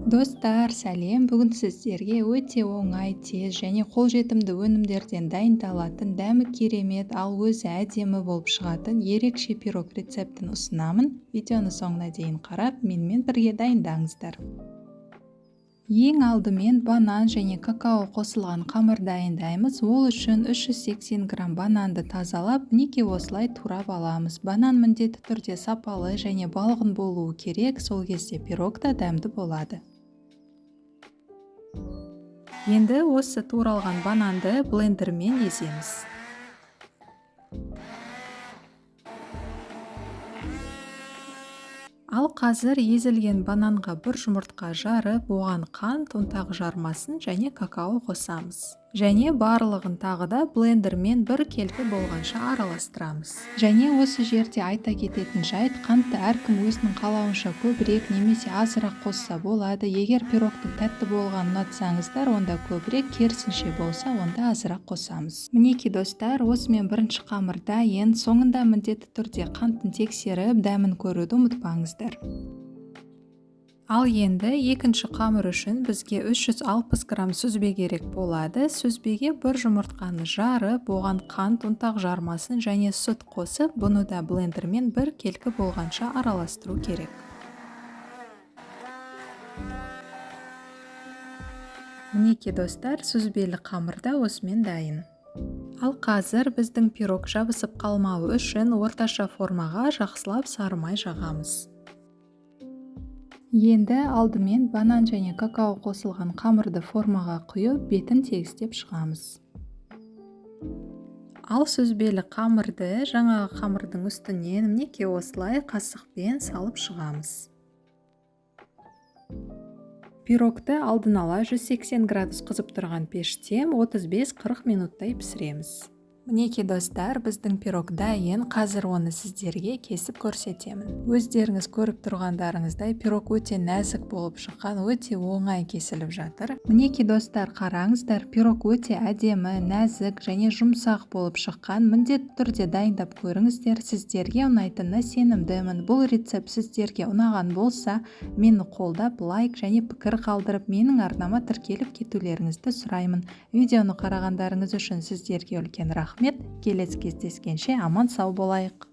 Достар, сәлем! Бүгін сіздерге өте оңай, тез және қолжетімді өнімдерден дайындалатын, дәмі керемет, ал өзі әдемі болып шығатын ерекше пирог рецептін ұсынамын. Видеоны соңына дейін қарап, менімен бірге дайындаңыздар. Ең алдымен банан және какао қосылған қамыр дайындаймыз. Ол үшін 380 грамм бананды тазалап, мінекей осылай турап аламыз. Банан міндетті түрде сапалы және балғын болуы керек, сол кезде пирог та дәмді болады. Енді осы туралған бананды блендермен еземіз. Ал қазір езілген бананға бір жұмыртқа жарып, оған қант, ұнтақ жармасын және какао қосамыз. Және барлығын тағы да блендермен бір келкі болғанша араластырамыз. Және осы жерде айта кететін жайт, қантты әркім өзінің қалауынша көбірек немесе азырақ қосса болады. Егер пирогтың тәтті болғанын ұнатсаңыздар, онда көбірек, керісінше болса, онда азырақ қосамыз. Мінекей достар, осымен бірінші қамыр дайын. Соңында міндетті түрде қантын тексеріп, дәмін көруді ұмытпаңыздар. Ал енді екінші қамыр үшін бізге 360 грамм сүзбе керек болады. Сүзбеге бір жұмыртқаны жарып, оған қант, ұнтақ жармасын және сүт қосып, бұны да блендермен бір келкі болғанша араластыру керек. Мінекей достар, сүзбелі қамыр да осымен дайын. Ал қазір біздің пирог жабысып қалмауы үшін орташа формаға жақсылап сары май жағамыз. Енді алдымен банан және какао қосылған қамырды формаға құйып, бетін тегістеп шығамыз. Ал сүзбелі қамырды жаңағы қамырдың үстінен мінекей осылай қасықпен салып шығамыз. Пирогты алдын ала 180 градус қызып тұрған пеште 35-40 минуттай пісіреміз. Мінекей достар, біздің пирог дайын. Қазір оны сіздерге кесіп көрсетемін. Өздеріңіз көріп тұрғандарыңыздай, пирог өте нәзік болып шыққан, өте оңай кесіліп жатыр. Мінекей достар, қараңыздар, пирог өте әдемі, нәзік және жұмсақ болып шыққан. Міндетті түрде дайындап көріңіздер. Сіздерге ұнайтынына сенімдімін. Бұл рецепт сіздерге ұнаған болса, мені қолдап, лайк және пікір қалдырып, менің арнама тіркеліп кетулеріңізді сұраймын. Видеоны қарағандарыңыз үшін сіздерге үлкен рахмет. Келесі кездескенше аман сау болайық.